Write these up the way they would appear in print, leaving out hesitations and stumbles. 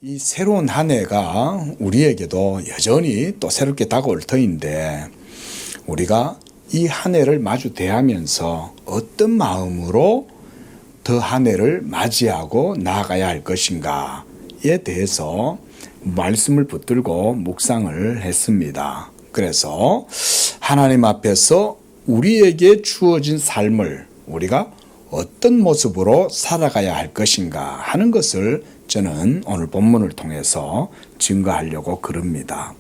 이 새로운 한 해가 우리에게도 여전히 또 새롭게 다가올 터인데 우리가 이 한 해를 마주 대하면서 어떤 마음으로 더 한 해를 맞이하고 나아가야 할 것인가에 대해서 말씀을 붙들고 묵상을 했습니다. 그래서 하나님 앞에서 우리에게 주어진 삶을 우리가 어떤 모습으로 살아가야 할 것인가 하는 것을 저는 오늘 본문을 통해서 증거하려고 그럽니다.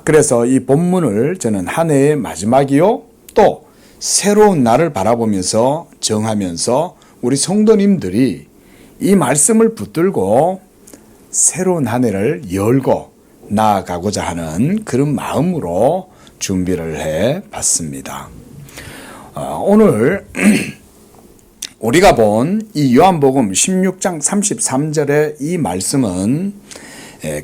그래서 이 본문을 저는 한 해의 마지막이요 또 새로운 날을 바라보면서 정하면서 우리 성도님들이 이 말씀을 붙들고 새로운 한 해를 열고 나아가고자 하는 그런 마음으로 준비를 해 봤습니다. 오늘 우리가 본 이 요한복음 16장 33절의 이 말씀은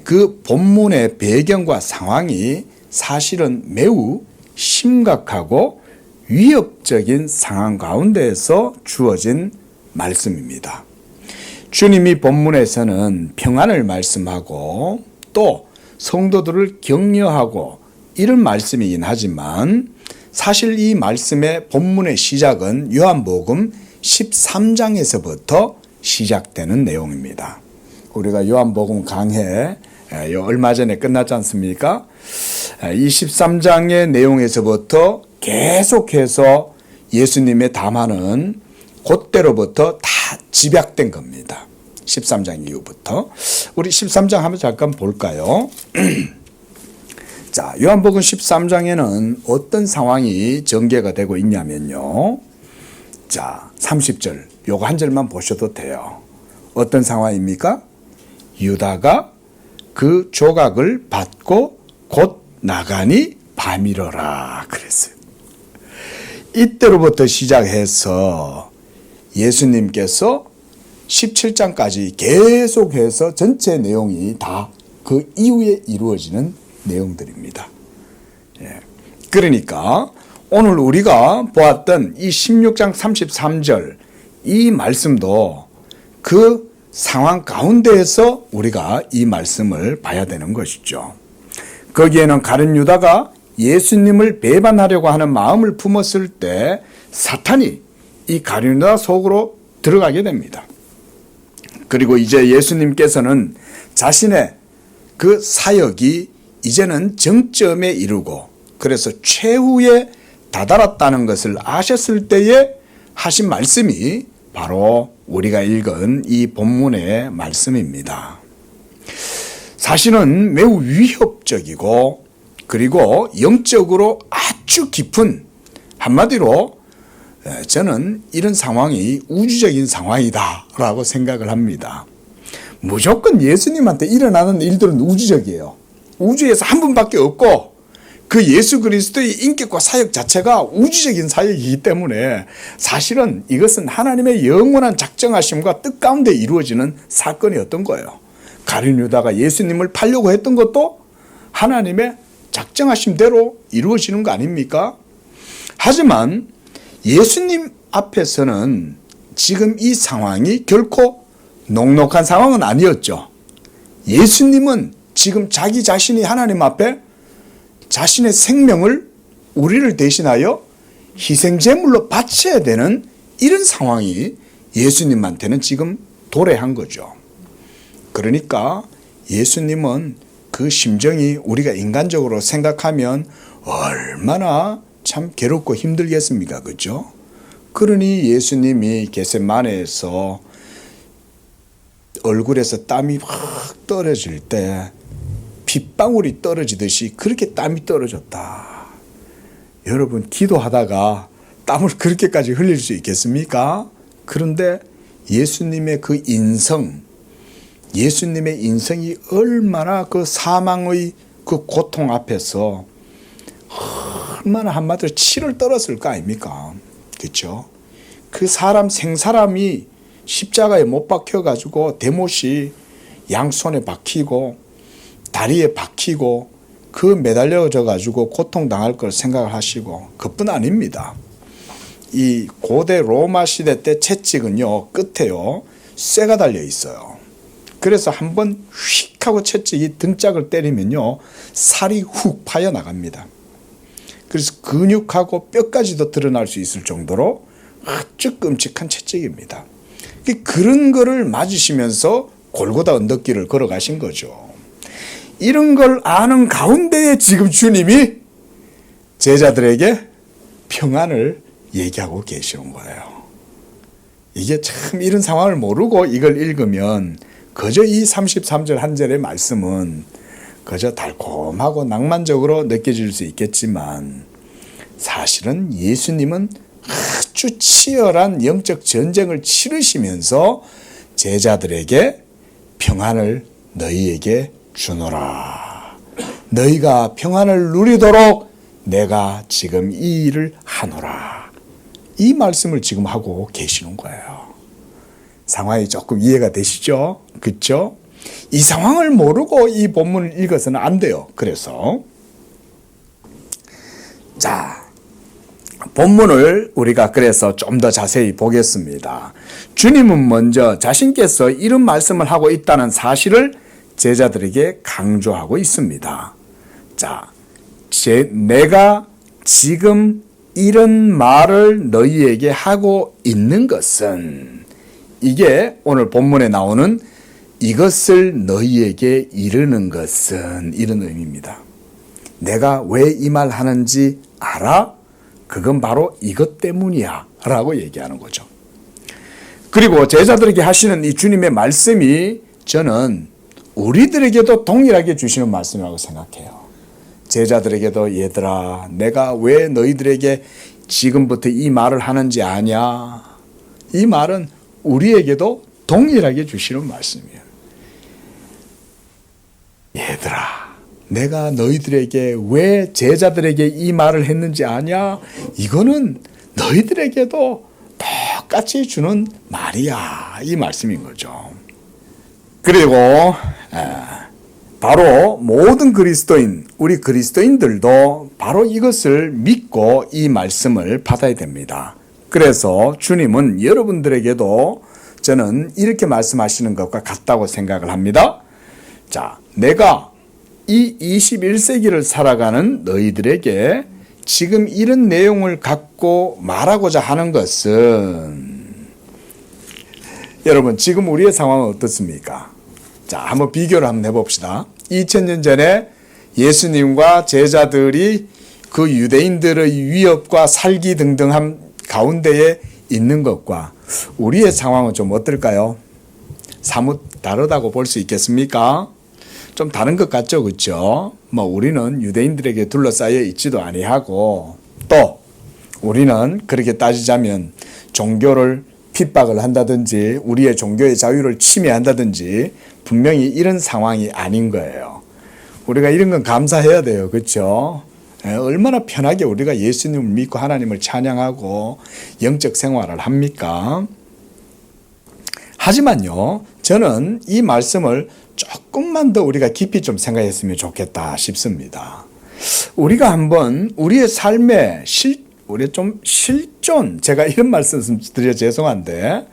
그 본문의 배경과 상황이 사실은 매우 심각하고 위협적인 상황 가운데에서 주어진 말씀입니다. 주님이 본문에서는 평안을 말씀하고 또 성도들을 격려하고 이런 말씀이긴 하지만 사실 이 말씀의 본문의 시작은 요한복음 13장에서부터 시작되는 내용입니다. 우리가 요한복음 강해 얼마 전에 끝났지 않습니까? 이 13장의 내용에서부터 계속해서 예수님의 담화는 그때로부터 다 집약된 겁니다. 13장 이후부터. 우리 13장 한번 잠깐 볼까요? 자, 요한복음 13장에는 어떤 상황이 전개가 되고 있냐면요. 자, 30절, 요거 한 절만 보셔도 돼요. 어떤 상황입니까? 유다가 그 조각을 받고 곧 나가니 밤이러라 그랬어요. 이때로부터 시작해서 예수님께서 17장까지 계속해서 전체 내용이 다 그 이후에 이루어지는 내용들입니다. 그러니까 오늘 우리가 보았던 이 16장 33절 이 말씀도 그 상황 가운데에서 우리가 이 말씀을 봐야 되는 것이죠. 거기에는 가룟 유다가 예수님을 배반하려고 하는 마음을 품었을 때 사탄이 이 가룟 유다 속으로 들어가게 됩니다. 그리고 이제 예수님께서는 자신의 그 사역이 이제는 정점에 이르고 그래서 최후에 다다랐다는 것을 아셨을 때에 하신 말씀이 바로 우리가 읽은 이 본문의 말씀입니다. 사실은 매우 위협적이고 그리고 영적으로 아주 깊은 한마디로 저는 이런 상황이 우주적인 상황이다라고 생각을 합니다. 무조건 예수님한테 일어나는 일들은 우주적이에요. 우주에서 한 분밖에 없고 그 예수 그리스도의 인격과 사역 자체가 우주적인 사역이기 때문에 사실은 이것은 하나님의 영원한 작정하심과 뜻 가운데 이루어지는 사건이었던 거예요. 가룟 유다가 예수님을 팔려고 했던 것도 하나님의 작정하심대로 이루어지는 거 아닙니까? 하지만 예수님 앞에서는 지금 이 상황이 결코 녹록한 상황은 아니었죠. 예수님은 지금 자기 자신이 하나님 앞에 자신의 생명을 우리를 대신하여 희생제물로 바쳐야 되는 이런 상황이 예수님한테는 지금 도래한 거죠. 그러니까 예수님은 그 심정이 우리가 인간적으로 생각하면 얼마나 참 괴롭고 힘들겠습니까? 그죠? 그러니 예수님이 겟세마네에서 얼굴에서 땀이 확 떨어질 때 빗방울이 떨어지듯이 그렇게 땀이 떨어졌다. 여러분 기도하다가 땀을 그렇게까지 흘릴 수 있겠습니까? 그런데 예수님의 그 인성, 예수님의 인성이 얼마나 그 사망의 그 고통 앞에서 얼마나 한마디로 치를 떨었을 거 아닙니까? 그렇죠? 그 사람 생사람이 십자가에 못 박혀가지고 대못이 양손에 박히고 다리에 박히고 그 매달려져 가지고 고통당할 걸 생각을 하시고 그뿐 아닙니다. 이 고대 로마 시대 때 채찍은요 끝에요 쇠가 달려 있어요. 그래서 한번 휙 하고 채찍이 등짝을 때리면요, 살이 훅 파여나갑니다. 그래서 근육하고 뼈까지도 드러날 수 있을 정도로 아주 끔찍한 채찍입니다. 그런 거를 맞으시면서 골고다 언덕길을 걸어가신 거죠. 이런 걸 아는 가운데에 지금 주님이 제자들에게 평안을 얘기하고 계시는 거예요. 이게 참, 이런 상황을 모르고 이걸 읽으면 그저 이 33절 한 절의 말씀은 그저 달콤하고 낭만적으로 느껴질 수 있겠지만, 사실은 예수님은 아주 치열한 영적 전쟁을 치르시면서 제자들에게 평안을 너희에게 주노라, 너희가 평안을 누리도록 내가 지금 이 일을 하노라, 이 말씀을 지금 하고 계시는 거예요. 상황이 조금 이해가 되시죠? 그렇죠? 이 상황을 모르고 이 본문을 읽어서는 안 돼요. 그래서 자, 본문을 우리가 그래서 좀 더 자세히 보겠습니다. 주님은 먼저 자신께서 이런 말씀을 하고 있다는 사실을 제자들에게 강조하고 있습니다. 자, 내가 지금 이런 말을 너희에게 하고 있는 것은, 이게 오늘 본문에 나오는 이것을 너희에게 이르는 것은, 이런 의미입니다. 내가 왜 이 말 하는지 알아? 그건 바로 이것 때문이야 라고 얘기하는 거죠. 그리고 제자들에게 하시는 이 주님의 말씀이 저는 우리들에게도 동일하게 주시는 말씀이라고 생각해요. 제자들에게도 얘들아, 내가 왜 너희들에게 지금부터 이 말을 하는지 아냐? 이 말은 우리에게도 동일하게 주시는 말씀이에요. 얘들아, 내가 너희들에게 왜 제자들에게 이 말을 했는지 아냐? 이거는 너희들에게도 똑같이 주는 말이야, 이 말씀인 거죠. 그리고 바로 모든 그리스도인, 우리 그리스도인들도 바로 이것을 믿고 이 말씀을 받아야 됩니다. 그래서 주님은 여러분들에게도 저는 이렇게 말씀하시는 것과 같다고 생각을 합니다. 자, 내가 이 21세기를 살아가는 너희들에게 지금 이런 내용을 갖고 말하고자 하는 것은, 여러분 지금 우리의 상황은 어떻습니까? 자, 한번 비교를 한번 해봅시다. 2000년 전에 예수님과 제자들이 그 유대인들의 위협과 살기 등등한 가운데에 있는 것과 우리의 상황은 좀 어떨까요? 사뭇 다르다고 볼 수 있겠습니까? 좀 다른 것 같죠, 그렇죠? 뭐 우리는 유대인들에게 둘러싸여 있지도 아니하고, 또 우리는 그렇게 따지자면 종교를 핍박을 한다든지 우리의 종교의 자유를 침해한다든지 분명히 이런 상황이 아닌 거예요. 우리가 이런 건 감사해야 돼요, 그렇죠? 얼마나 편하게 우리가 예수님을 믿고 하나님을 찬양하고 영적 생활을 합니까? 하지만요, 저는 이 말씀을 조금만 더 우리가 깊이 좀 생각했으면 좋겠다 싶습니다. 우리가 한번 우리의 삶에 우리 좀 실존, 제가 이런 말씀 드려 죄송한데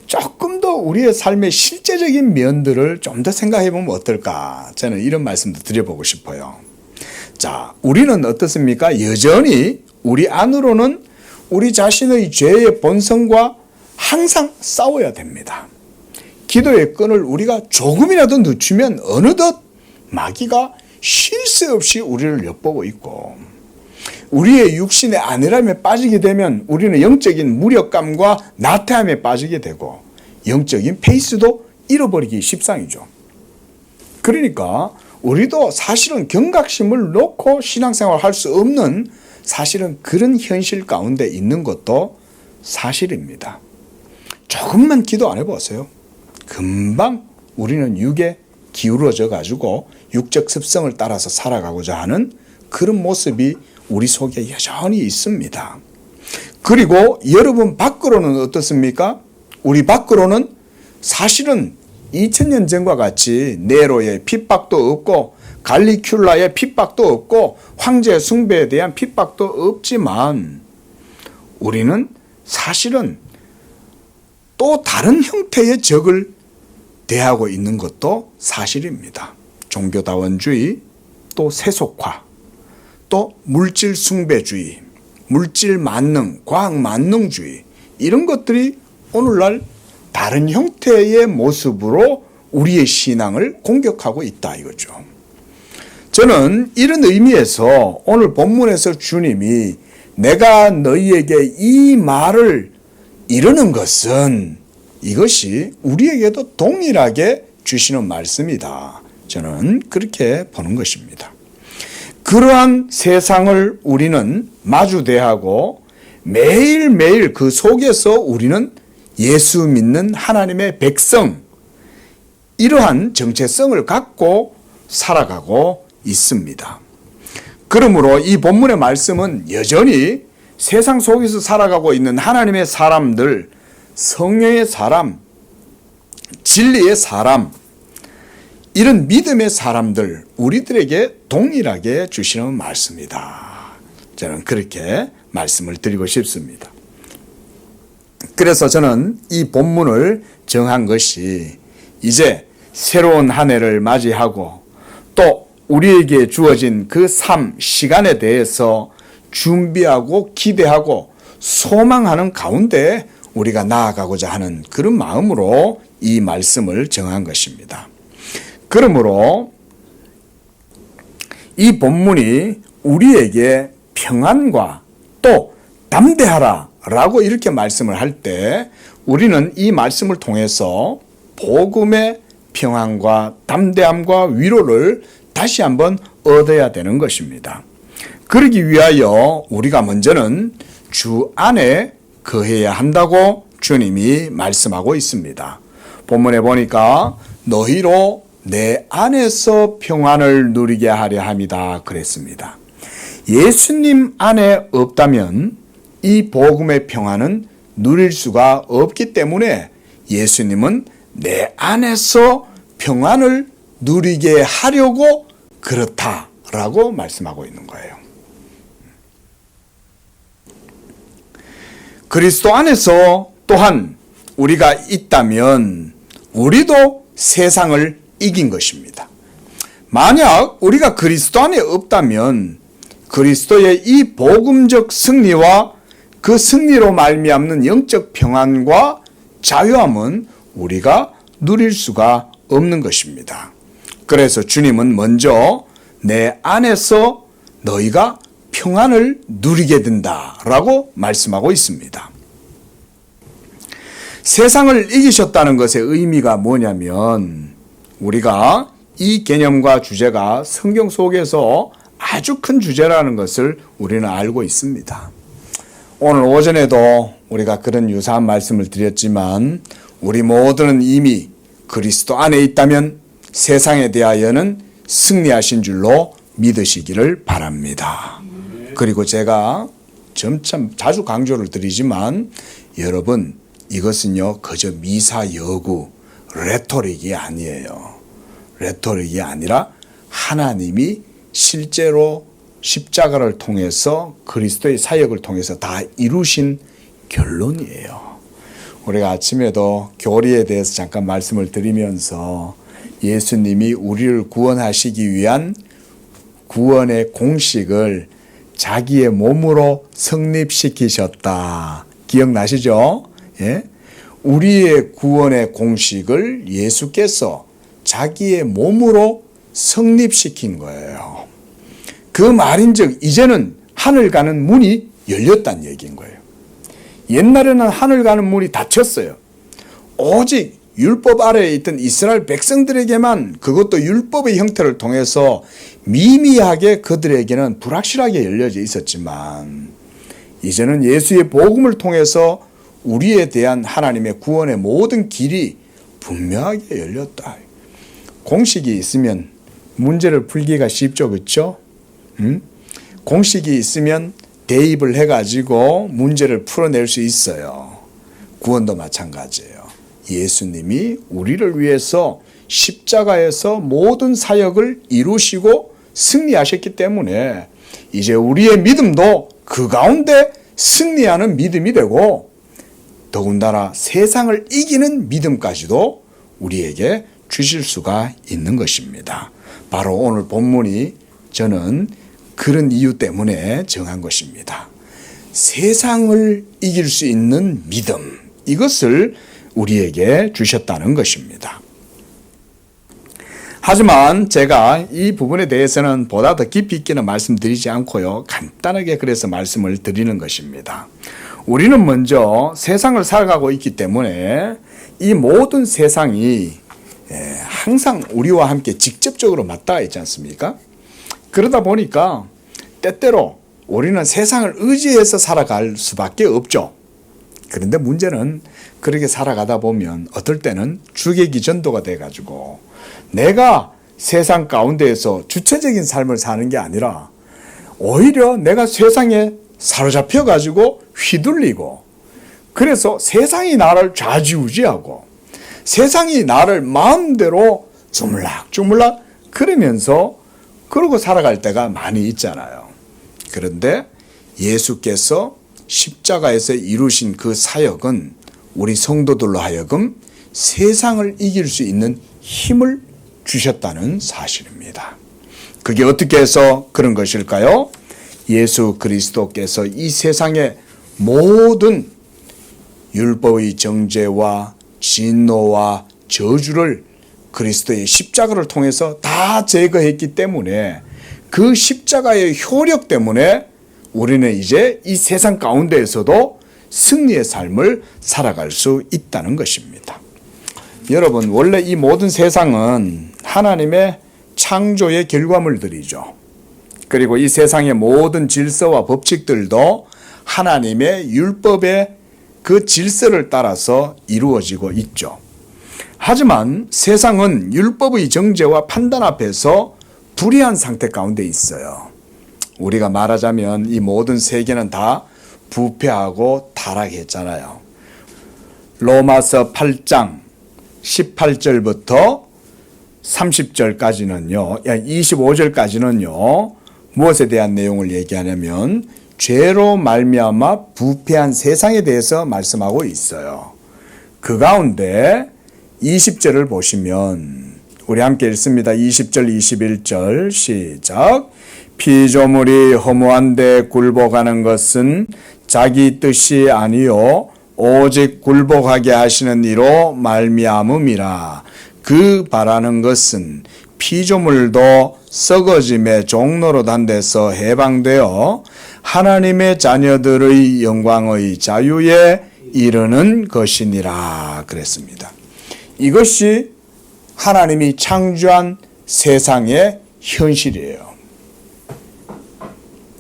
조금 더 우리의 삶의 실제적인 면들을 좀 더 생각해 보면 어떨까, 저는 이런 말씀도 드려보고 싶어요. 자, 우리는 어떻습니까? 여전히 우리 안으로는 우리 자신의 죄의 본성과 항상 싸워야 됩니다. 기도의 끈을 우리가 조금이라도 늦추면 어느덧 마귀가 쉴 새 없이 우리를 엿보고 있고, 우리의 육신의 안일함에 빠지게 되면 우리는 영적인 무력감과 나태함에 빠지게 되고 영적인 페이스도 잃어버리기 십상이죠. 그러니까 우리도 사실은 경각심을 놓고 신앙생활을 할 수 없는, 사실은 그런 현실 가운데 있는 것도 사실입니다. 조금만 기도 안 해보세요. 금방 우리는 육에 기울어져 가지고 육적 습성을 따라서 살아가고자 하는 그런 모습이 우리 속에 여전히 있습니다. 그리고 여러분 밖으로는 어떻습니까? 우리 밖으로는 사실은 2000년 전과 같이 네로의 핍박도 없고 갈리큘라의 핍박도 없고 황제 숭배에 대한 핍박도 없지만, 우리는 사실은 또 다른 형태의 적을 대하고 있는 것도 사실입니다. 종교다원주의, 또 세속화, 또 물질 숭배주의, 물질 만능, 과학 만능주의, 이런 것들이 오늘날 다른 형태의 모습으로 우리의 신앙을 공격하고 있다 이거죠. 저는 이런 의미에서 오늘 본문에서 주님이 내가 너희에게 이 말을 이루는 것은 이것이 우리에게도 동일하게 주시는 말씀이다. 저는 그렇게 보는 것입니다. 그러한 세상을 우리는 마주대하고 매일매일 그 속에서 우리는 예수 믿는 하나님의 백성, 이러한 정체성을 갖고 살아가고 있습니다. 그러므로 이 본문의 말씀은 여전히 세상 속에서 살아가고 있는 하나님의 사람들, 성령의 사람, 진리의 사람, 이런 믿음의 사람들, 우리들에게 동일하게 주시는 말씀이다. 저는 그렇게 말씀을 드리고 싶습니다. 그래서 저는 이 본문을 정한 것이 이제 새로운 한 해를 맞이하고 또 우리에게 주어진 그 삶, 시간에 대해서 준비하고 기대하고 소망하는 가운데 우리가 나아가고자 하는 그런 마음으로 이 말씀을 정한 것입니다. 그러므로 이 본문이 우리에게 평안과 또 담대하라 라고 이렇게 말씀을 할 때 우리는 이 말씀을 통해서 복음의 평안과 담대함과 위로를 다시 한번 얻어야 되는 것입니다. 그러기 위하여 우리가 먼저는 주 안에 거해야 한다고 주님이 말씀하고 있습니다. 본문에 보니까 너희로 내 안에서 평안을 누리게 하려 함이다 그랬습니다. 예수님 안에 없다면 이 복음의 평안은 누릴 수가 없기 때문에 예수님은 내 안에서 평안을 누리게 하려고 그렇다라고 말씀하고 있는 거예요. 그리스도 안에서 또한 우리가 있다면 우리도 세상을 이긴 것입니다. 만약 우리가 그리스도 안에 없다면 그리스도의 이 복음적 승리와 그 승리로 말미암는 영적 평안과 자유함은 우리가 누릴 수가 없는 것입니다. 그래서 주님은 먼저 내 안에서 너희가 평안을 누리게 된다라고 말씀하고 있습니다. 세상을 이기셨다는 것의 의미가 뭐냐면 우리가 이 개념과 주제가 성경 속에서 아주 큰 주제라는 것을 우리는 알고 있습니다. 오늘 오전에도 우리가 그런 유사한 말씀을 드렸지만 우리 모두는 이미 그리스도 안에 있다면 세상에 대하여는 승리하신 줄로 믿으시기를 바랍니다. 그리고 제가 점점 자주 강조를 드리지만 여러분 이것은요 그저 미사여구 레토릭이 아니에요. 레토릭이 아니라 하나님이 실제로 십자가를 통해서 그리스도의 사역을 통해서 다 이루신 결론이에요. 우리가 아침에도 교리에 대해서 잠깐 말씀을 드리면서 예수님이 우리를 구원하시기 위한 구원의 공식을 자기의 몸으로 성립시키셨다. 기억나시죠? 예? 우리의 구원의 공식을 예수께서 자기의 몸으로 성립시킨 거예요. 그 말인즉 이제는 하늘 가는 문이 열렸다는 얘기인 거예요. 옛날에는 하늘 가는 문이 닫혔어요. 오직 율법 아래에 있던 이스라엘 백성들에게만 그것도 율법의 형태를 통해서 미미하게 그들에게는 불확실하게 열려져 있었지만 이제는 예수의 복음을 통해서 우리에 대한 하나님의 구원의 모든 길이 분명하게 열렸다. 공식이 있으면 문제를 풀기가 쉽죠, 그렇죠? 공식이 있으면 대입을 해가지고 문제를 풀어낼 수 있어요. 구원도 마찬가지예요. 예수님이 우리를 위해서 십자가에서 모든 사역을 이루시고 승리하셨기 때문에 이제 우리의 믿음도 그 가운데 승리하는 믿음이 되고 더군다나 세상을 이기는 믿음까지도 우리에게 주실 수가 있는 것입니다. 바로 오늘 본문이 저는 그런 이유 때문에 정한 것입니다. 세상을 이길 수 있는 믿음, 이것을 우리에게 주셨다는 것입니다. 하지만 제가 이 부분에 대해서는 보다 더 깊이 있게는 말씀드리지 않고요, 간단하게 그래서 말씀을 드리는 것입니다. 우리는 먼저 세상을 살아가고 있기 때문에 이 모든 세상이 항상 우리와 함께 직접적으로 맞닿아 있지 않습니까? 그러다 보니까 때때로 우리는 세상을 의지해서 살아갈 수밖에 없죠. 그런데 문제는 그렇게 살아가다 보면 어떨 때는 주객이 전도가 돼가지고 내가 세상 가운데에서 주체적인 삶을 사는 게 아니라 오히려 내가 세상에 사로잡혀가지고 휘둘리고, 그래서 세상이 나를 좌지우지하고 세상이 나를 마음대로 주물락주물락 그러면서 그러고 살아갈 때가 많이 있잖아요. 그런데 예수께서 십자가에서 이루신 그 사역은 우리 성도들로 하여금 세상을 이길 수 있는 힘을 주셨다는 사실입니다. 그게 어떻게 해서 그런 것일까요? 예수 그리스도께서 이 세상의 모든 율법의 정죄와 진노와 저주를 그리스도의 십자가를 통해서 다 제거했기 때문에, 그 십자가의 효력 때문에 우리는 이제 이 세상 가운데에서도 승리의 삶을 살아갈 수 있다는 것입니다. 여러분, 원래 이 모든 세상은 하나님의 창조의 결과물들이죠. 그리고 이 세상의 모든 질서와 법칙들도 하나님의 율법의 그 질서를 따라서 이루어지고 있죠. 하지만 세상은 율법의 정죄와 판단 앞에서 불의한 상태 가운데 있어요. 우리가 말하자면 이 모든 세계는 다 부패하고 타락했잖아요. 로마서 8장 18절부터 30절까지는요, 25절까지는요, 무엇에 대한 내용을 얘기하냐면 죄로 말미암아 부패한 세상에 대해서 말씀하고 있어요. 그 가운데 20절을 보시면 우리 함께 읽습니다. 20절 21절 시작. 피조물이 허무한데 굴복하는 것은 자기 뜻이 아니요 오직 굴복하게 하시는 이로 말미암음이라. 그 바라는 것은 피조물도 썩어짐의 종로로 단데서 해방되어 하나님의 자녀들의 영광의 자유에 이르는 것이니라 그랬습니다. 이것이 하나님이 창조한 세상의 현실이에요.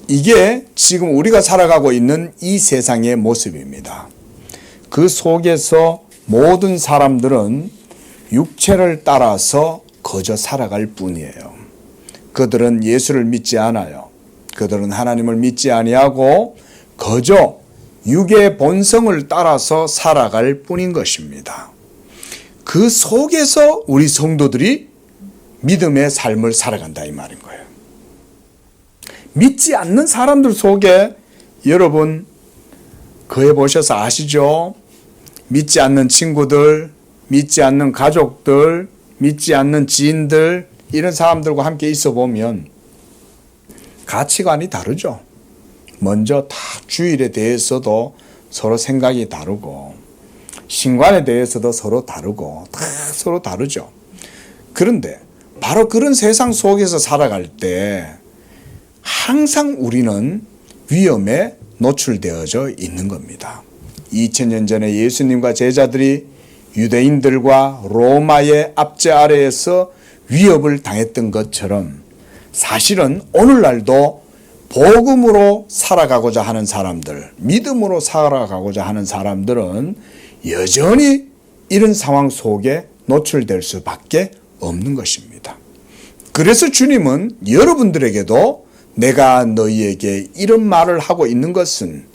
이게 지금 우리가 살아가고 있는 이 세상의 모습입니다. 그 속에서 모든 사람들은 육체를 따라서 거저 살아갈 뿐이에요. 그들은 예수를 믿지 않아요. 그들은 하나님을 믿지 아니하고 거저 육의 본성을 따라서 살아갈 뿐인 것입니다. 그 속에서 우리 성도들이 믿음의 삶을 살아간다 이 말인 거예요. 믿지 않는 사람들 속에 여러분 거해 보셔서 아시죠? 믿지 않는 친구들, 믿지 않는 가족들, 믿지 않는 지인들, 이런 사람들과 함께 있어 보면 가치관이 다르죠. 먼저 다 주일에 대해서도 서로 생각이 다르고, 신관에 대해서도 서로 다르고, 다 서로 다르죠. 그런데 바로 그런 세상 속에서 살아갈 때 항상 우리는 위험에 노출되어져 있는 겁니다. 2000년 전에 예수님과 제자들이 유대인들과 로마의 압제 아래에서 위협을 당했던 것처럼 사실은 오늘날도 복음으로 살아가고자 하는 사람들, 믿음으로 살아가고자 하는 사람들은 여전히 이런 상황 속에 노출될 수밖에 없는 것입니다. 그래서 주님은 여러분들에게도 내가 너희에게 이런 말을 하고 있는 것은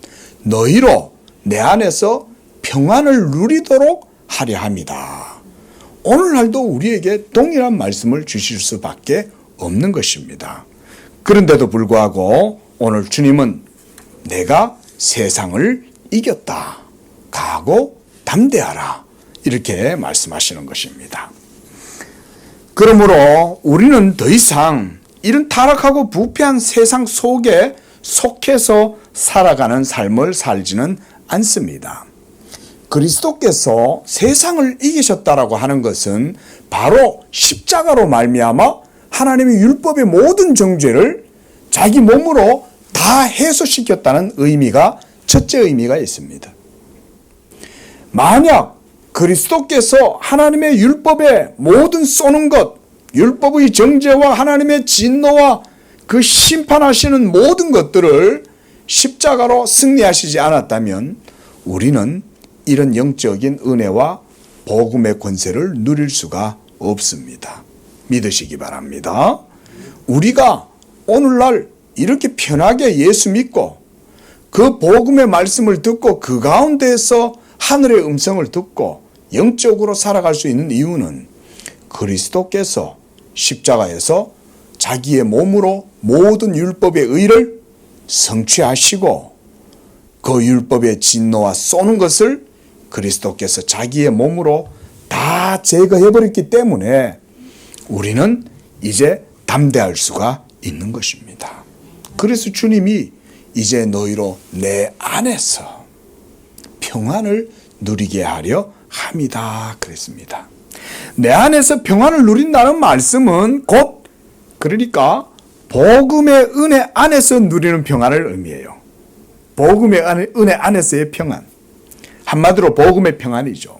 너희로 내 안에서 평안을 누리도록 하려 함이다. 오늘날도 우리에게 동일한 말씀을 주실 수밖에 없는 것입니다. 그런데도 불구하고 오늘 주님은 내가 세상을 이겼다. 가고 담대하라. 이렇게 말씀하시는 것입니다. 그러므로 우리는 더 이상 이런 타락하고 부패한 세상 속에 속해서 살아가는 삶을 살지는 않습니다. 그리스도께서 세상을 이기셨다라고 하는 것은 바로 십자가로 말미암아 하나님의 율법의 모든 정죄를 자기 몸으로 다 해소시켰다는 의미가 첫째 의미가 있습니다. 만약 그리스도께서 하나님의 율법의 모든 쏘는 것, 율법의 정죄와 하나님의 진노와 그 심판하시는 모든 것들을 십자가로 승리하시지 않았다면 우리는 이런 영적인 은혜와 복음의 권세를 누릴 수가 없습니다. 믿으시기 바랍니다. 우리가 오늘날 이렇게 편하게 예수 믿고 그 복음의 말씀을 듣고 그 가운데에서 하늘의 음성을 듣고 영적으로 살아갈 수 있는 이유는 그리스도께서 십자가에서 자기의 몸으로 모든 율법의 의를 성취하시고 그 율법의 진노와 쏘는 것을 그리스도께서 자기의 몸으로 다 제거해버렸기 때문에 우리는 이제 담대할 수가 있는 것입니다. 그래서 주님이 이제 너희로 내 안에서 평안을 누리게 하려 함이다 그랬습니다. 내 안에서 평안을 누린다는 말씀은 곧 그러니까 복음의 은혜 안에서 누리는 평안을 의미해요. 복음의 은혜 안에서의 평안. 한마디로 복음의 평안이죠.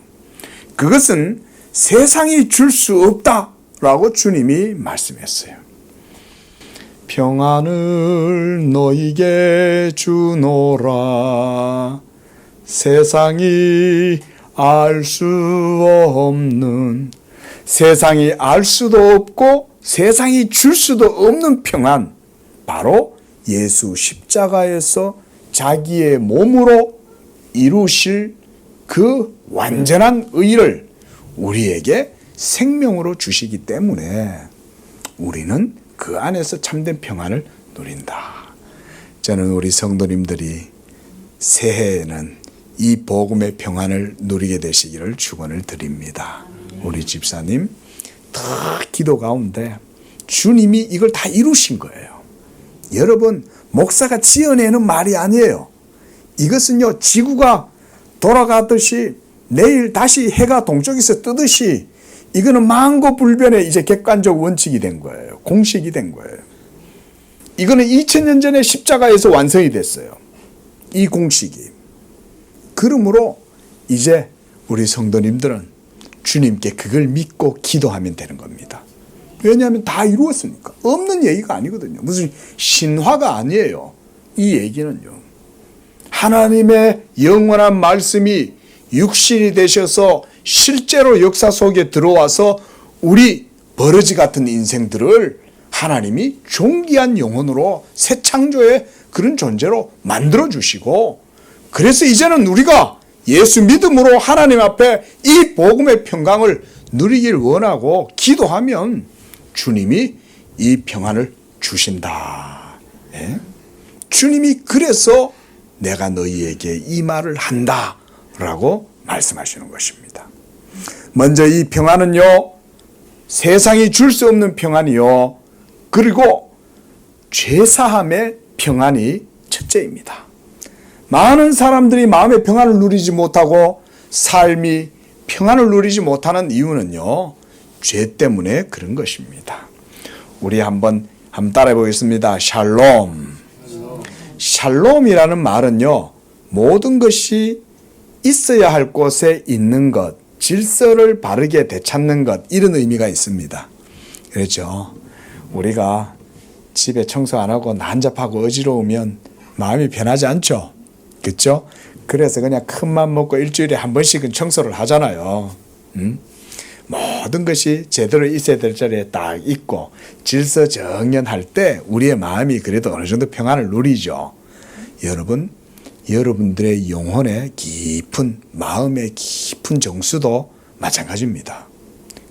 그것은 세상이 줄 수 없다라고 주님이 말씀했어요. 평안을 너희에게 주노라. 세상이 알 수 없는, 세상이 알 수도 없고 세상이 줄 수도 없는 평안, 바로 예수 십자가에서 자기의 몸으로 이루실 그 완전한 의를 우리에게 생명으로 주시기 때문에 우리는 그 안에서 참된 평안을 누린다. 저는 우리 성도님들이 새해에는 이 복음의 평안을 누리게 되시기를 축원을 드립니다. 우리 집사님 다 기도 가운데 주님이 이걸 다 이루신 거예요. 여러분, 목사가 지어내는 말이 아니에요. 이것은요, 지구가 돌아가듯이 내일 다시 해가 동쪽에서 뜨듯이 이거는 만고불변의 이제 객관적 원칙이 된 거예요. 공식이 된 거예요. 이거는 2000년 전에 십자가에서 완성이 됐어요. 이 공식이. 그러므로 이제 우리 성도님들은 주님께 그걸 믿고 기도하면 되는 겁니다. 왜냐하면 다 이루었으니까. 없는 얘기가 아니거든요. 무슨 신화가 아니에요. 이 얘기는요. 하나님의 영원한 말씀이 육신이 되셔서 실제로 역사 속에 들어와서 우리 버러지 같은 인생들을 하나님이 존귀한 영혼으로 새 창조의 그런 존재로 만들어 주시고, 그래서 이제는 우리가 예수 믿음으로 하나님 앞에 이 복음의 평강을 누리길 원하고 기도하면 주님이 이 평안을 주신다. 예? 주님이 그래서 내가 너희에게 이 말을 한다 라고 말씀하시는 것입니다. 먼저 이 평안은요, 세상이 줄 수 없는 평안이요, 그리고 죄사함의 평안이 첫째입니다. 많은 사람들이 마음의 평안을 누리지 못하고 삶이 평안을 누리지 못하는 이유는요, 죄 때문에 그런 것입니다. 우리 한번 따라해 보겠습니다. 샬롬. 샬롬이라는 말은요, 모든 것이 있어야 할 곳에 있는 것, 질서를 바르게 되찾는 것, 이런 의미가 있습니다. 그렇죠? 우리가 집에 청소 안 하고 난잡하고 어지러우면 마음이 편하지 않죠? 그렇죠? 그래서 그냥 큰맘 먹고 일주일에 한 번씩은 청소를 하잖아요. 모든 것이 제대로 있어야 될 자리에 딱 있고 질서정연할 때 우리의 마음이 그래도 어느 정도 평안을 누리죠. 여러분, 여러분들의 영혼의 깊은, 마음의 깊은 정수도 마찬가지입니다.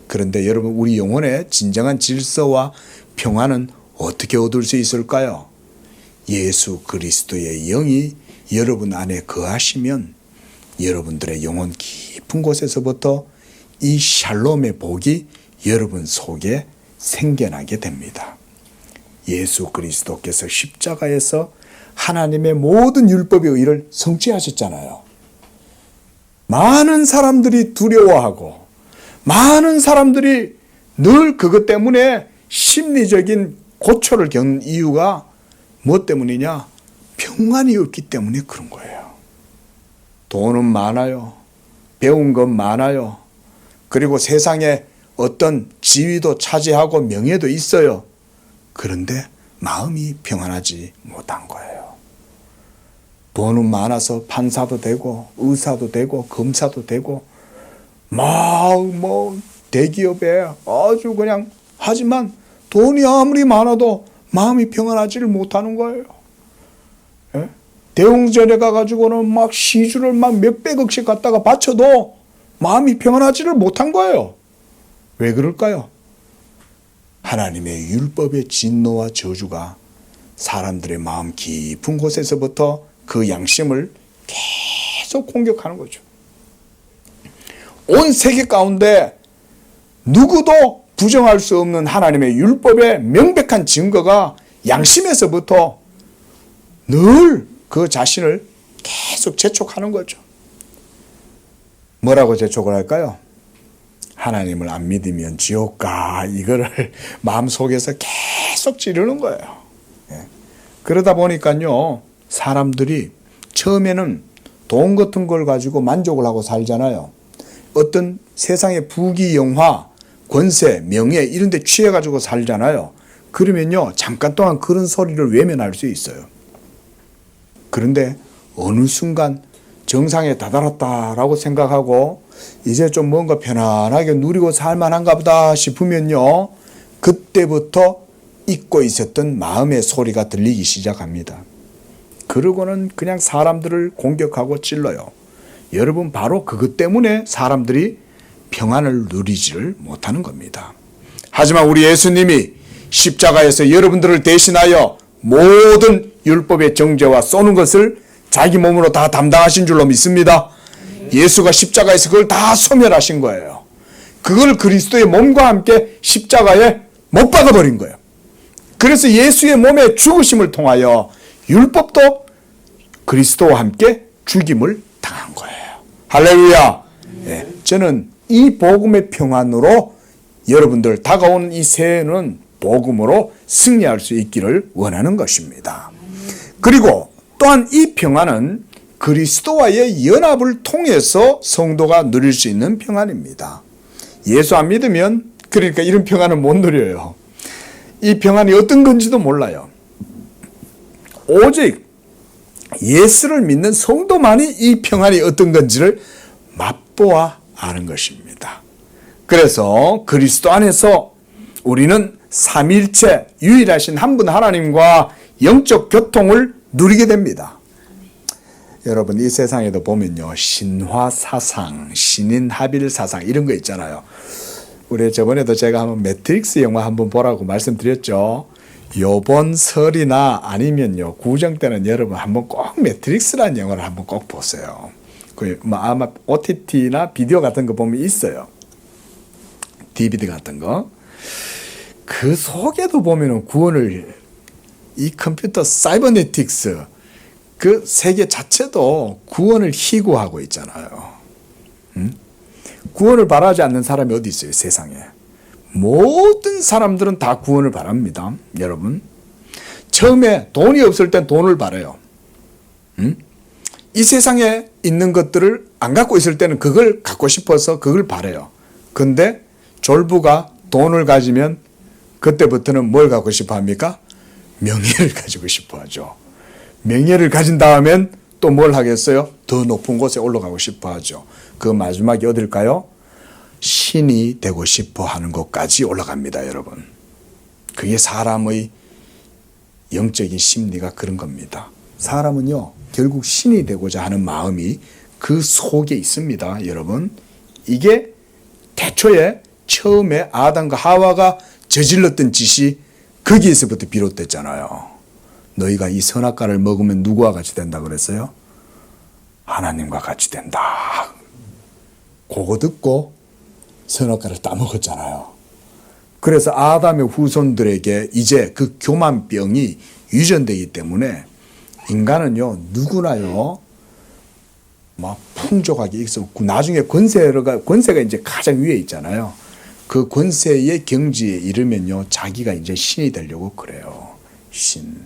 그런데 여러분, 우리 영혼의 진정한 질서와 평안은 어떻게 얻을 수 있을까요? 예수 그리스도의 영이 여러분 안에 거하시면 여러분들의 영혼 깊은 곳에서부터 이 샬롬의 복이 여러분 속에 생겨나게 됩니다. 예수 그리스도께서 십자가에서 하나님의 모든 율법의 의를 성취하셨잖아요. 많은 사람들이 두려워하고 많은 사람들이 늘 그것 때문에 심리적인 고초를 겪는 이유가 뭐 때문이냐? 평안이 없기 때문에 그런 거예요. 돈은 많아요. 배운 건 많아요. 그리고 세상에 어떤 지위도 차지하고 명예도 있어요. 그런데 마음이 평안하지 못한 거예요. 돈은 많아서 판사도 되고 의사도 되고 검사도 되고 막 대기업에 아주 그냥 하지만 돈이 아무리 많아도 마음이 평안하지를 못하는 거예요. 예? 대웅전에 가가지고는 막 시주를 막 몇백억씩 갖다가 바쳐도 마음이 평안하지를 못한 거예요. 왜 그럴까요? 하나님의 율법의 진노와 저주가 사람들의 마음 깊은 곳에서부터 그 양심을 계속 공격하는 거죠. 온 세계 가운데 누구도 부정할 수 없는 하나님의 율법의 명백한 증거가 양심에서부터 늘 그 자신을 계속 재촉하는 거죠. 뭐라고 재촉을 할까요? 하나님을 안 믿으면 지옥 가, 이거를 마음속에서 계속 찌르는 거예요. 그러다 보니까요, 사람들이 처음에는 돈 같은 걸 가지고 만족을 하고 살잖아요. 어떤 세상의 부귀영화, 권세, 명예 이런 데 취해가지고 살잖아요. 그러면요, 잠깐 동안 그런 소리를 외면할 수 있어요. 그런데 어느 순간 정상에 다다랐다라고 생각하고 이제 좀 뭔가 편안하게 누리고 살만한가 보다 싶으면요, 그때부터 잊고 있었던 마음의 소리가 들리기 시작합니다. 그러고는 그냥 사람들을 공격하고 찔러요. 여러분, 바로 그것 때문에 사람들이 평안을 누리지를 못하는 겁니다. 하지만 우리 예수님이 십자가에서 여러분들을 대신하여 모든 율법의 정죄와 쏘는 것을 자기 몸으로 다 담당하신 줄로 믿습니다. 예수가 십자가에서 그걸 다 소멸하신 거예요. 그걸 그리스도의 몸과 함께 십자가에 못 박아버린 거예요. 그래서 예수의 몸의 죽으심을 통하여 율법도 그리스도와 함께 죽임을 당한 거예요. 할렐루야. 네, 저는 이 복음의 평안으로 여러분들 다가오는 이 새해는 복음으로 승리할 수 있기를 원하는 것입니다. 그리고 또한 이 평안은 그리스도와의 연합을 통해서 성도가 누릴 수 있는 평안입니다. 예수 안 믿으면 그러니까 이런 평안을 못 누려요. 이 평안이 어떤 건지도 몰라요. 오직 예수를 믿는 성도만이 이 평안이 어떤 건지를 맛보아 아는 것입니다. 그래서 그리스도 안에서 우리는 삼위일체 유일하신 한 분 하나님과 영적 교통을 누리게 됩니다. 여러분, 이 세상에도 보면요, 신화 사상, 신인 합일 사상 이런 거 있잖아요. 우리 저번에도 제가 한번 매트릭스 영화 한번 보라고 말씀드렸죠. 요번 설이나 아니면요, 구정 때는 여러분 한번 꼭 매트릭스라는 영화를 한번 꼭 보세요. 그 아마 OTT나 비디오 같은 거 보면 있어요. DVD 같은 거. 그 속에도 보면은 구원을, 이 컴퓨터 사이버네틱스 그 세계 자체도 구원을 희구하고 있잖아요. 구원을 바라지 않는 사람이 어디 있어요, 세상에. 모든 사람들은 다 구원을 바랍니다. 여러분, 처음에 돈이 없을 땐 돈을 바라요. 이 세상에 있는 것들을 안 갖고 있을 때는 그걸 갖고 싶어서 그걸 바라요. 근데 졸부가 돈을 가지면 그때부터는 뭘 갖고 싶어 합니까? 명예를 가지고 싶어 하죠. 명예를 가진 다음엔 또 뭘 하겠어요? 더 높은 곳에 올라가고 싶어 하죠. 그 마지막이 어딜까요? 신이 되고 싶어 하는 곳까지 올라갑니다, 여러분. 그게 사람의 영적인 심리가 그런 겁니다. 사람은요, 결국 신이 되고자 하는 마음이 그 속에 있습니다, 여러분. 이게 태초에 처음에 아담과 하와가 저질렀던 짓이 거기에서부터 비롯됐잖아요. 너희가 이 선악과를 먹으면 누구와 같이 된다 그랬어요? 하나님과 같이 된다. 그거 듣고 선악과를 따먹었잖아요. 그래서 아담의 후손들에게 이제 그 교만병이 유전되기 때문에 인간은요, 누구나요, 막 풍족하게 있었고, 나중에 권세가 이제 가장 위에 있잖아요. 그 권세의 경지에 이르면요, 자기가 이제 신이 되려고 그래요. 신.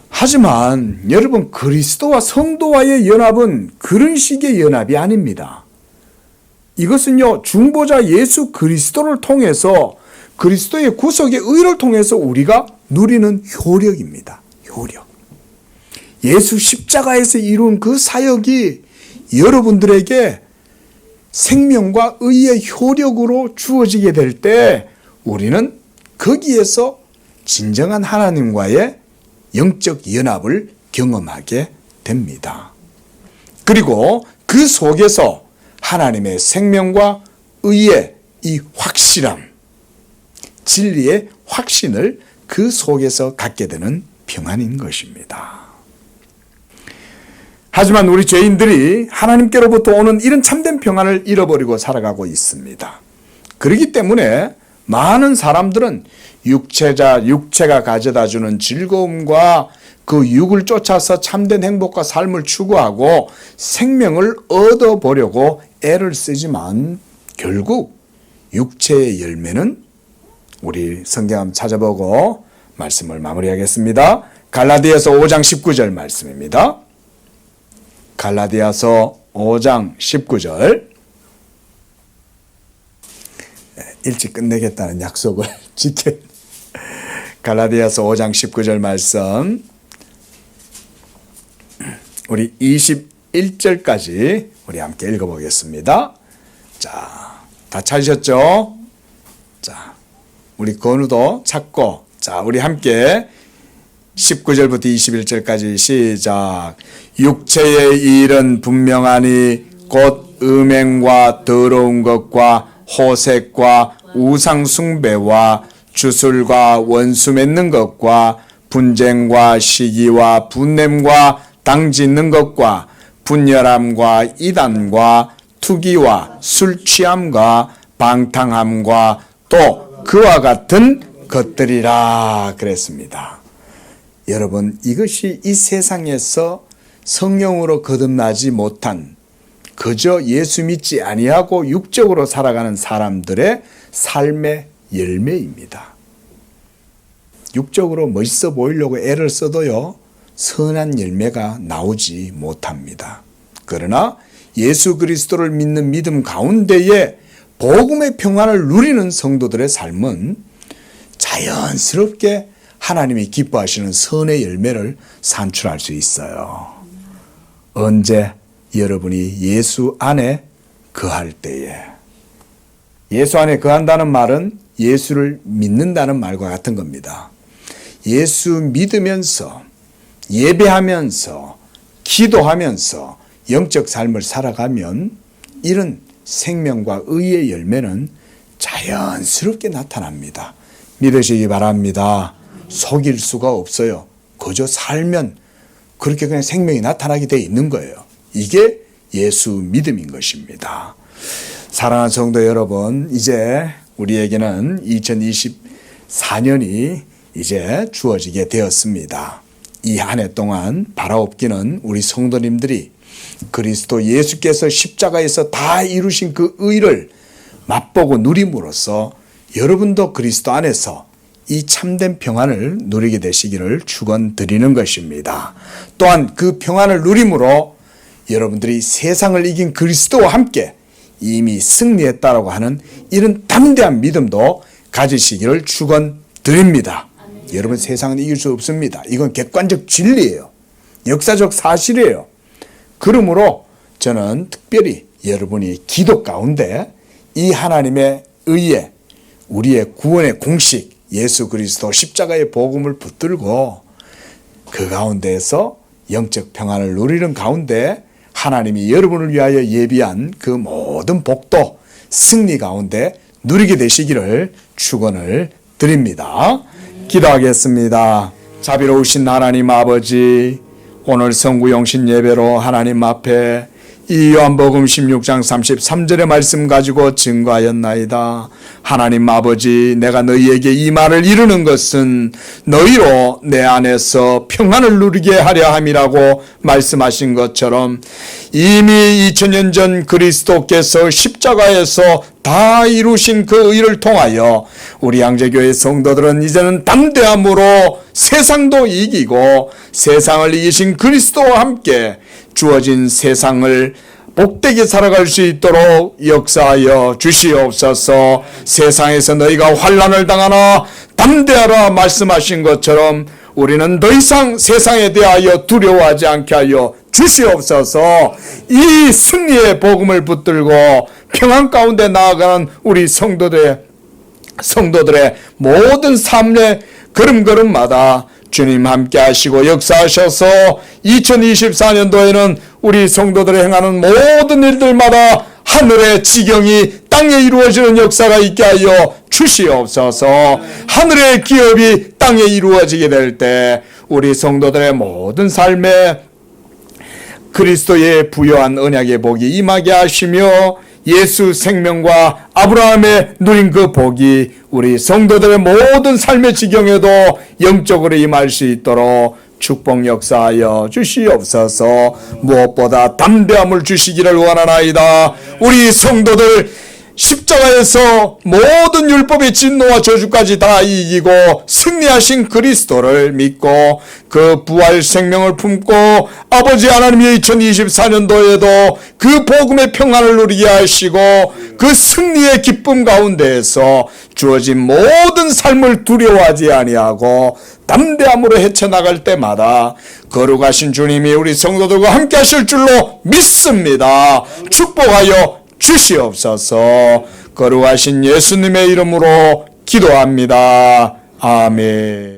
하지만 여러분, 그리스도와 성도와의 연합은 그런 식의 연합이 아닙니다. 이것은요, 중보자 예수 그리스도를 통해서, 그리스도의 구속의 의를 통해서 우리가 누리는 효력입니다. 효력. 예수 십자가에서 이룬 그 사역이 여러분들에게 생명과 의의 효력으로 주어지게 될 때 우리는 거기에서 진정한 하나님과의 영적 연합을 경험하게 됩니다. 그리고 그 속에서 하나님의 생명과 의의 이 확실함, 진리의 확신을 그 속에서 갖게 되는 평안인 것입니다. 하지만 우리 죄인들이 하나님께로부터 오는 이런 참된 평안을 잃어버리고 살아가고 있습니다. 그렇기 때문에 많은 사람들은 육체가 가져다주는 즐거움과 그 육을 쫓아서 참된 행복과 삶을 추구하고 생명을 얻어보려고 애를 쓰지만 결국 육체의 열매는 우리 성경 한번 찾아보고 말씀을 마무리하겠습니다. 갈라디아서 5장 19절 말씀입니다. 갈라디아서 5장 19절. 일찍 끝내겠다는 약속을 지켜. 갈라디아서 5장 19절 말씀. 우리 21절까지 우리 함께 읽어보겠습니다. 자, 다 찾으셨죠? 자, 우리 건우도 찾고, 자, 우리 함께 19절부터 21절까지 시작. 육체의 일은 분명하니 곧 음행과 더러운 것과 호색과 우상 숭배와 주술과 원수 맺는 것과 분쟁과 시기와 분냄과 당짓는 것과 분열함과 이단과 투기와 술 취함과 방탕함과 또 그와 같은 것들이라 그랬습니다. 여러분, 이것이 이 세상에서 성령으로 거듭나지 못한 그저 예수 믿지 아니하고 육적으로 살아가는 사람들의 삶의 열매입니다. 육적으로 멋있어 보이려고 애를 써도요, 선한 열매가 나오지 못합니다. 그러나 예수 그리스도를 믿는 믿음 가운데에 복음의 평안을 누리는 성도들의 삶은 자연스럽게 하나님이 기뻐하시는 선의 열매를 산출할 수 있어요. 언제? 여러분이 예수 안에 거할 때에. 예수 안에 거한다는 말은 예수를 믿는다는 말과 같은 겁니다. 예수 믿으면서, 예배하면서, 기도하면서 영적 삶을 살아가면 이런 생명과 의의 열매는 자연스럽게 나타납니다. 믿으시기 바랍니다. 속일 수가 없어요. 그저 살면 그렇게 그냥 생명이 나타나게 되어 있는 거예요. 이게 예수 믿음인 것입니다. 사랑하는 성도 여러분, 이제 우리에게는 2024년이 이제 주어지게 되었습니다. 이 한 해 동안 바라옵기는 우리 성도님들이 그리스도 예수께서 십자가에서 다 이루신 그 의를 맛보고 누림으로써 여러분도 그리스도 안에서 이 참된 평안을 누리게 되시기를 축원드리는 것입니다. 또한 그 평안을 누림으로 여러분들이 세상을 이긴 그리스도와 함께 이미 승리했다라고 하는 이런 담대한 믿음도 가지시기를 축원드립니다. 여러분, 세상은 이길 수 없습니다. 이건 객관적 진리예요. 역사적 사실이에요. 그러므로 저는 특별히 여러분이 기도 가운데 이 하나님의 의에 우리의 구원의 공식 예수 그리스도 십자가의 복음을 붙들고 그 가운데에서 영적 평안을 누리는 가운데 하나님이 여러분을 위하여 예비한 그 모든 복도 승리 가운데 누리게 되시기를 축원을 드립니다. 기도하겠습니다. 자비로우신 하나님 아버지, 오늘 성구영신 예배로 하나님 앞에 이 요한복음 16장 33절의 말씀 가지고 증거하였나이다. 하나님 아버지, 내가 너희에게 이 말을 이루는 것은 너희로 내 안에서 평안을 누리게 하려 함이라고 말씀하신 것처럼 이미 2000년 전 그리스도께서 십자가에서 다 이루신 그 의를 통하여 우리 양재교회 성도들은 이제는 담대함으로 세상도 이기고 세상을 이기신 그리스도와 함께 주어진 세상을 복되게 살아갈 수 있도록 역사하여 주시옵소서. 세상에서 너희가 환난을 당하나 담대하라 말씀하신 것처럼 우리는 더 이상 세상에 대하여 두려워하지 않게 하여 주시옵소서. 이 승리의 복음을 붙들고 평안 가운데 나아가는 우리 성도들의 모든 삶의 걸음걸음마다 주님 함께 하시고 역사하셔서 2024년도에는 우리 성도들이 행하는 모든 일들마다 하늘의 지경이 땅에 이루어지는 역사가 있게 하여 주시옵소서. 하늘의 기업이 땅에 이루어지게 될 때 우리 성도들의 모든 삶에 그리스도의 부요한 언약의 복이 임하게 하시며 예수 생명과 아브라함의 누린 그 복이 우리 성도들의 모든 삶의 지경에도 영적으로 임할 수 있도록 축복 역사하여 주시옵소서. 무엇보다 담대함을 주시기를 원하나이다. 우리 성도들 십자가에서 모든 율법의 진노와 저주까지 다 이기고 승리하신 그리스도를 믿고 그 부활 생명을 품고 아버지 하나님의 2024년도에도 그 복음의 평안을 누리게 하시고 그 승리의 기쁨 가운데에서 주어진 모든 삶을 두려워하지 아니하고 담대함으로 헤쳐나갈 때마다 거룩하신 주님이 우리 성도들과 함께 하실 줄로 믿습니다. 축복하여 주시옵소서. 거룩하신 예수님의 이름으로 기도합니다. 아멘.